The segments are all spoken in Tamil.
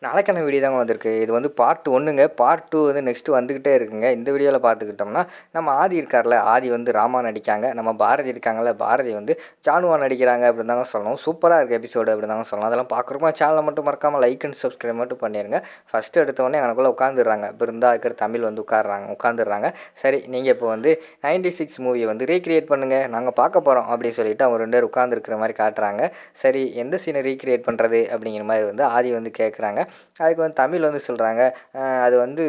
நாளைக்கான வீடியோ தாங்க வந்திருக்கு. இது வந்து பார்ட் 1ங்க. பார்ட் 2 வந்து நெக்ஸ்ட்டு வந்துக்கிட்டே இருக்குங்க. இந்த வீடியோவில் பார்த்துக்கிட்டோம்னா, நம்ம ஆதி இருக்கார்ல, ஆதி வந்து ராமா நடிக்காங்க. நம்ம பாரதி இருக்காங்கல்ல, பாரதி வந்து ஜானுவா நடிக்கிறாங்க அப்படின்னு தாங்க சொல்லணும். சூப்பராக இருக்குது எபிசோடு அப்படின்னு தாங்க சொல்லணும். அதெல்லாம் பார்க்குறப்ப சேனலை மட்டும் மறக்காமல் லைக் அண்ட் சப்ஸ்கிரைப் மட்டும் பண்ணிடுங்க. ஃபஸ்ட்டு எடுத்தோடனே எனக்குள்ளே உட்காந்துடுறாங்க. பிருந்தா இருக்கிற தமிழ் வந்து உட்காந்துடுறாங்க. சரி, நீங்கள் இப்போ வந்து 96 மூவியை வந்து ரீக்ரியேட் பண்ணுங்கள், நாங்கள் பார்க்க போகிறோம் அப்படின்னு சொல்லிட்டு அவங்க 2 பேர் உட்காந்துருக்கிற மாதிரி காட்டுறாங்க. சரி, எந்த சீனை ரீக்ரியேட் பண்ணுறது அப்படிங்கிற மாதிரி வந்து ஆதி வந்து கேட்குறாங்க. அதுக்கு வந்து தமிழ் வந்து சொல்கிறாங்க, அது வந்து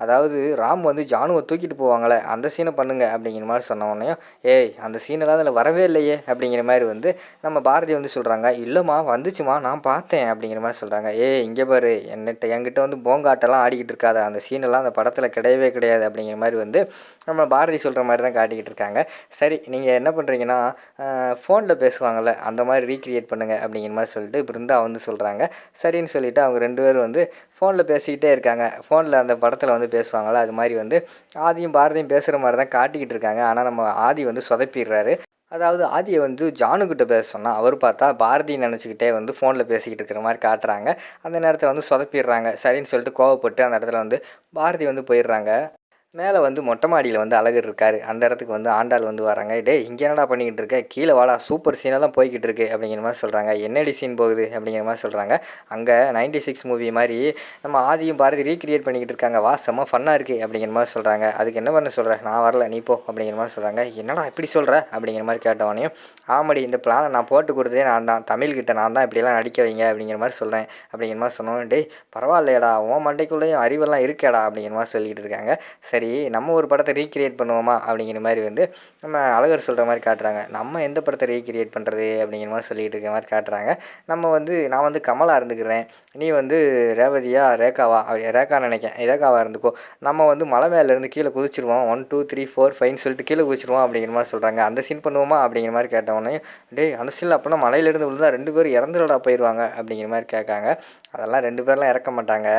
அதாவது ராம் வந்து ஜானுவை தூக்கிட்டு போவாங்களே அந்த சீனை பண்ணுங்க அப்படிங்கிற மாதிரி சொன்ன உடனேயும், ஏய் அந்த சீனெல்லாம் அதில் வரவே இல்லையே அப்படிங்கிற மாதிரி வந்து நம்ம பாரதி வந்து சொல்கிறாங்க. இல்லைம்மா வந்துச்சுமா, நான் பார்த்தேன் அப்படிங்கிற மாதிரி சொல்கிறாங்க. ஏய் இங்கே பாரு, என்கிட்ட வந்து போங்காட்டெல்லாம் ஆடிக்கிட்டு இருக்காத, அந்த சீனெல்லாம் அந்த படத்தில் கிடையவே கிடையாது அப்படிங்கிற மாதிரி வந்து நம்ம பாரதி சொல்கிற மாதிரி தான் காட்டிக்கிட்டு இருக்காங்க. சரி, நீங்கள் என்ன பண்ணுறீங்கன்னா ஃபோனில் பேசுவாங்கள்ல அந்த மாதிரி ரீக்ரியேட் பண்ணுங்கள் அப்படிங்கிற மாதிரி சொல்லிட்டு பிருந்தா வந்து சொல்கிறாங்க. சரின்னு சொல்லிவிட்டு அவங்க 2 பேரும் வந்து ஃபோனில் பேசிக்கிட்டே இருக்காங்க. ஃபோனில் அந்த படத்தில் வந்து பேசுவாங்கள்ல அது மாதிரி வந்து ஆதியும் பாரதியும் பேசுகிற மாதிரி தான் காட்டிக்கிட்டு இருக்காங்க. ஆனால் நம்ம ஆதி வந்து சொதப்பிடுறாரு. அதாவது ஆதியை வந்து ஜானுக்கிட்ட பேச சொன்னால் அவர் பார்த்தா பாரதி நினச்சிக்கிட்டே வந்து ஃபோனில் பேசிக்கிட்டு இருக்கிற மாதிரி காட்டுறாங்க. அந்த நேரத்தில் வந்து சொதப்பிடுறாங்க. சரின்னு சொல்லிட்டு கோவப்பட்டு அந்த இடத்துல வந்து பாரதி வந்து போயிடுறாங்க. மேலே வந்து மொட்டை மாடியில் வந்து அழகர் இருக்கார். அந்த இடத்துக்கு வந்து ஆண்டாள் வந்து வராங்க. டேய் இங்கே என்னடா பண்ணிக்கிட்டு இருக்க, கீழே வாடா, சூப்பர் சீனெல்லாம் போய்கிட்டு இருக்கு அப்படிங்கிற மாதிரி சொல்கிறாங்க. என்னடி சீன் போகுது அப்படிங்கிற மாதிரி சொல்கிறாங்க. அங்கே 96 மூவி மாதிரி நம்ம ஆதியும் பாரதி ரீக்ரியேட் பண்ணிக்கிட்டு இருக்காங்க. வா செம்ம ஃபன்னாக இருக்குது அப்படிங்கிற மாதிரி சொல்கிறாங்க. அதுக்கு என்ன பண்ண சொல்கிறேன், நான் வரல நீ போ அப்படிங்கிற மாதிரி சொல்கிறாங்க. என்னடா இப்படி சொல்கிற அப்படிங்கிற மாதிரி கேட்டவனையும், ஆமாடி இந்த பிளானை நான் போட்டு கொடுத்ததே நான் தான், தமிழ்கிட்ட நான் தான் இப்படியெல்லாம் நடிக்க வைங்க அப்படிங்கிற மாதிரி சொல்கிறேன் அப்படிங்கிற மாதிரி சொன்னோம். டேய் பரவாயில்லையடா, உன் மண்டைக்குள்ளேயும் அறிவெல்லாம் இருக்கேடா அப்படிங்கிற மாதிரி சொல்லிகிட்டு இருக்காங்க. சரி, நம்ம ஒரு படத்தை ரீக்ரியேட் பண்ணுவோமா அப்படிங்கிற மாதிரி வந்து நம்ம அழகர் சொல்கிற மாதிரி காட்டுறாங்க. நம்ம எந்த படத்தை ரீக்ரியேட் பண்ணுறது அப்படிங்கிற மாதிரி சொல்லிகிட்டு இருக்கிற மாதிரி காட்டுறாங்க. நான் வந்து கமலா இருந்துக்கிறேன், நீ வந்து ரேவதியா ரேகா நினைக்கிறேன், ரேகாவாக இருந்துக்கோ. நம்ம வந்து மலை மேலேருந்து கீழே குதிச்சிருவோம், 1 2 3 4 5 சொல்லிட்டு கீழே குதிச்சிருவோம் அப்படிங்கிற மாதிரி சொல்கிறாங்க. அந்த சீன் பண்ணுவோமா அப்படிங்கிற மாதிரி கேட்டவொடனே, டேய் அந்த சீனில் அப்படின்னா மலையிலேருந்து விழுந்தா 2 பேரும் இறந்துடா போயிடுவாங்க அப்படிங்கிற மாதிரி கேட்காங்க. அதெல்லாம் 2 பேர்லாம் இறக்க மாட்டாங்க,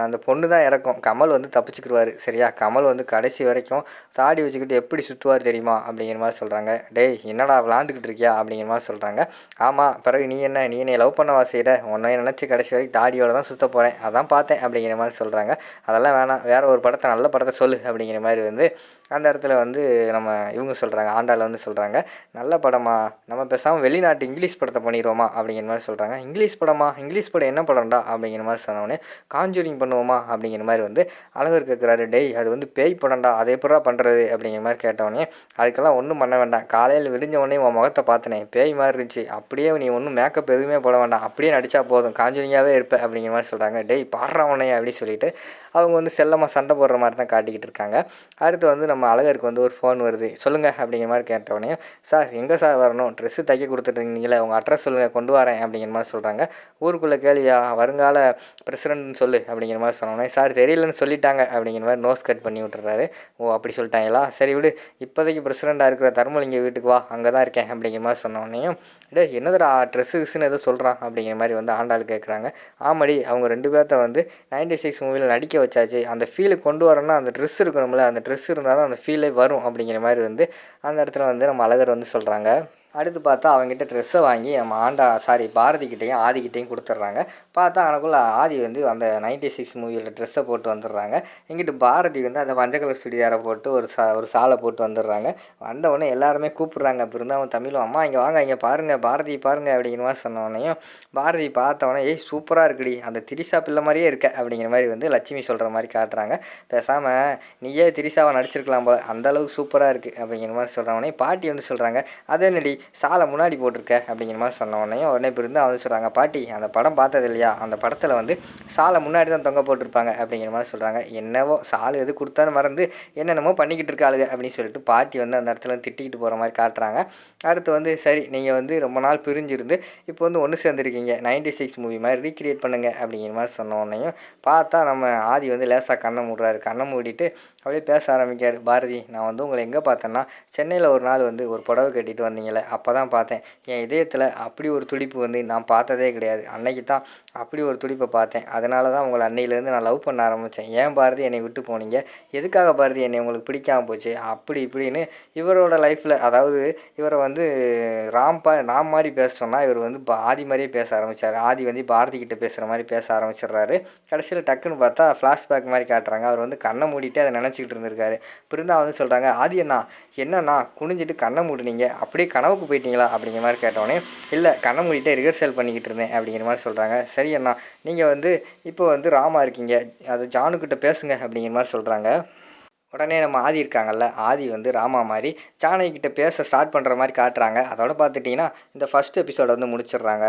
அந்த பொண்ணு தான் இறக்கும். கமல் வந்து தப்பிச்சுக்கிடுவார். சரியா, கமல் வந்து கடைசி வரைக்கும் தாடி வச்சுக்கிட்டு எப்படி சுற்றுவார் தெரியுமா அப்படிங்கிற மாதிரி சொல்கிறாங்க. டேய் என்னடா விளாண்டுக்கிட்டு இருக்கியா அப்படிங்கிற மாதிரி சொல்கிறாங்க. ஆமாம், பிறகு நீ என்னை லவ் பண்ணவா செய்கிற, உன்னை நினச்சி கடைசி வரைக்கும் தாடியோடு தான் சுற்ற போகிறேன், அதான் பார்த்தேன் அப்படிங்கிற மாதிரி சொல்கிறாங்க. அதெல்லாம் வேணாம், வேறு ஒரு படத்தை நல்ல படத்தை சொல்லு அப்படிங்கிற மாதிரி வந்து அந்த இடத்துல வந்து நம்ம இவங்க சொல்கிறாங்க, ஆண்டாள் வந்து சொல்கிறாங்க, நல்ல படமா, நம்ம பேசாமல் வெளிநாட்டு இங்கிலீஷ் படத்தை பண்ணிடுவோமா அப்படிங்கிற மாதிரி சொல்கிறாங்க. இங்கிலீஷ் படமா, இங்கிலீஷ் படம் என்ன படம்டா அப்படிங்கிற மாதிரி சொன்னோடனே, காஞ்சூரிங் பண்ணுவோமா அப்படிங்கிற மாதிரி வந்து அழகர் கேட்குறாரு. டேய் அது வந்து பேய் படம்டா, அதை எப்படா பண்ணுறது அப்படிங்கிற மாதிரி கேட்டவொடனே, அதுக்கெல்லாம் ஒன்றும் பண்ண வேண்டாம், காலையில் விடிஞ்ச உடனே உன் முகத்தை பார்த்தனே பேய் மாதிரி இருந்துச்சு, அப்படியே நீ ஒன்றும் மேக்கப் எதுவுமே போட வேண்டாம், அப்படியே நடித்தா போதும், காஞ்சூரிங்காகவே இருப்பேன் அப்படிங்கிற மாதிரி சொல்கிறாங்க. டேய் பாடுறா உடனே அப்படின்னு சொல்லிட்டு அவங்க வந்து செல்லமாக சண்டை போடுற மாதிரி தான் காட்டிக்கிட்டு இருக்காங்க. அடுத்து வந்து நம்ம அழகருக்கு வந்து ஒரு ஃபோன் வருது. சொல்லுங்கள் அப்படிங்கிற மாதிரி கேட்டவொடனே, சார் எங்கே சார் வரணும், ட்ரெஸ்ஸு தைக்க கொடுத்துட்ருந்தீங்களே உங்கள் அட்ரஸ் சொல்லுங்கள், கொண்டு வரேன் அப்படிங்கிற மாதிரி சொல்கிறாங்க. ஊருக்குள்ளே கேளியா, வருங்கால பிரசிடென்ட்னு சொல்லு அப்படிங்கிற மாதிரி சொன்னோன்னே, சார் தெரியலன்னு சொல்லிட்டாங்க அப்படிங்கிற மாதிரி நோஸ் கட் பண்ணி விட்டுறாரு. ஓ அப்படி சொல்லிட்டாங்களா, சரி விடு, இப்போதைக்கு பிரசிடெண்ட்டாக இருக்கிற தர்மலிங்க வீட்டுக்கு வா, அங்கே தான் இருக்கேன் அப்படிங்கிற மாதிரி சொன்னோடனையும், டே என்னதுடா ட்ரெஸ்ஸுன்னு எதோ சொல்கிறான் அப்படிங்கிற மாதிரி வந்து ஆண்டாள் கேட்குறாங்க. ஆமாடி, அவங்க 2 பேர்த்த வந்து 96 மூவியில் நடிக்க வச்சாச்சு, அந்த ஃபீலுக்கு கொண்டு வரணும்னா அந்த ட்ரெஸ் இருக்கணும்ல, அந்த ட்ரெஸ் இருந்தால் தான் அந்த ஃபீலே வரும் அப்படிங்கிற மாதிரி வந்து அந்த இடத்துல வந்து நம்ம அழகர் வந்து சொல்கிறாங்க. அடுத்து பார்த்தா அவங்ககிட்ட ட்ரெஸ்ஸை வாங்கி நம்ம பாரதிக்கிட்டையும் ஆதிக்கிட்டையும் கொடுத்துட்றாங்க. பார்த்தா அவனுக்குள்ள ஆதி வந்து அந்த 96 மூவியில் ட்ரெஸ்ஸை போட்டு வந்துடுறாங்க. இங்கிட்டு பாரதி வந்து அந்த மஞ்சள் கலர் சுடிதாரை போட்டு ஒரு சாலை போட்டு வந்துடுறாங்க. வந்தவுடனே எல்லாருமே கூப்பிட்றாங்க. அப்போ இருந்து அவன் தமிழும், அம்மா இங்கே வாங்க, இங்கே பாருங்கள் பாரதி பாருங்கள் அப்படிங்கிற மாதிரி சொன்னோடனையும் பாரதி பார்த்தவொடனே, ஏய் சூப்பராக இருக்குடி, அந்த திரிசா பிள்ளை மாதிரியே இருக்க அப்படிங்கிற மாதிரி வந்து லட்சுமி சொல்கிற மாதிரி காட்டுறாங்க. பேசாமல் நீயே திரிசாவை நடிச்சிருக்கலாம் போல, அந்தளவுக்கு சூப்பராக இருக்குது அப்படிங்கிற மாதிரி சொல்கிறவனே பாட்டி வந்து சொல்கிறாங்க, அதே நடி சாலை முன்னாடி போட்டிருக்க அப்படிங்கிற மாதிரி சொன்ன உடனே பிறந்து வந்து சொல்கிறாங்க, பாட்டி அந்த படம் பார்த்தது இல்லையா, அந்த படத்தில் வந்து சாலை முன்னாடி தான் தொங்க போட்டிருப்பாங்க அப்படிங்கிற மாதிரி சொல்கிறாங்க. என்னவோ சாலை எது கொடுத்தான்னு மறந்து என்னென்னமோ பண்ணிக்கிட்டு இருக்காளுங்க அப்படின்னு சொல்லிட்டு பாட்டி வந்து அந்த இடத்துல திட்டிக்கிட்டு போகிற மாதிரி காட்டுறாங்க. அடுத்து வந்து சரி, நீங்கள் வந்து ரொம்ப நாள் பிரிஞ்சிருந்து இப்போ வந்து ஒன்று சேர்ந்துருக்கீங்க, 96 மூவி மாதிரி ரீக்ரியேட் பண்ணுங்க அப்படிங்கிற மாதிரி சொன்ன உடனேயும் பார்த்தா நம்ம ஆதி வந்து லேசாக கண்ணை மூடுறாரு. கண்ணை மூடிட்டு அப்படியே பேச ஆரம்பிக்கார். பாரதி, நான் வந்து உங்களை எங்கே பார்த்தேன்னா, சென்னையில் ஒரு நாள் வந்து ஒரு புடவை கட்டிட்டு வந்தீங்களே அப்போ தான் பார்த்தேன். என் இதயத்தில் அப்படி ஒரு துடிப்பு வந்து நான் பார்த்ததே கிடையாது. அன்னைக்கு தான் அப்படி ஒரு துடிப்பை பார்த்தேன். அதனால தான் உங்கள அன்னையிலேருந்து நான் லவ் பண்ண ஆரம்பித்தேன். ஏன் பாரதி என்னை விட்டு போனீங்க? எதுக்காக பாரதி என்னை உங்களுக்கு பிடிக்காம போச்சு? அப்படி இப்படின்னு இவரோட லைஃப்பில், அதாவது இவரை வந்து ராம் மாதிரி பேச சொன்னால் இவர் வந்து ஆதி மாதிரியே பேச ஆரம்பித்தார். ஆதி வந்து பாரதி கிட்ட பேசுகிற மாதிரி பேச ஆரம்பிச்சிடுறாரு. கடைசியில் டக்குன்னு பார்த்தா ஃப்ளாஷ்பேக் மாதிரி காட்டுறாங்க. அவர் வந்து கண்ணை மூடிட்டு அதை நினச்சிக்கிட்டு இருந்திருக்காரு. பிருந்தா வந்து சொல்கிறாங்க, ஆதி அண்ணா என்னண்ணா குனிஞ்சிட்டு கண்ணை மூடினீங்க, அப்படியே கனவுக்கு போயிட்டீங்களா அப்படிங்கிற மாதிரி கேட்டோடனே, இல்லை கண்ணை மூடிட்டே ரிஹர்சல் பண்ணிக்கிட்டு இருந்தேன் அப்படிங்கிற மாதிரி சொல்கிறாங்க. சரி அண்ணா, நீங்கள் வந்து இப்போ வந்து ராமா இருக்கீங்க, அது ஜானுக்கிட்ட பேசுங்க அப்படிங்கிற மாதிரி சொல்கிறாங்க. உடனே நம்ம ஆதி இருக்காங்கல்ல, ஆதி வந்து ராமா மாதிரி ஜானகிட்ட பேச ஸ்டார்ட் பண்ணுற மாதிரி காட்டுறாங்க. அதோட பார்த்துட்டிங்கன்னா இந்த ஃபஸ்ட் எபிசோட வந்து முடிச்சிடுறாங்க.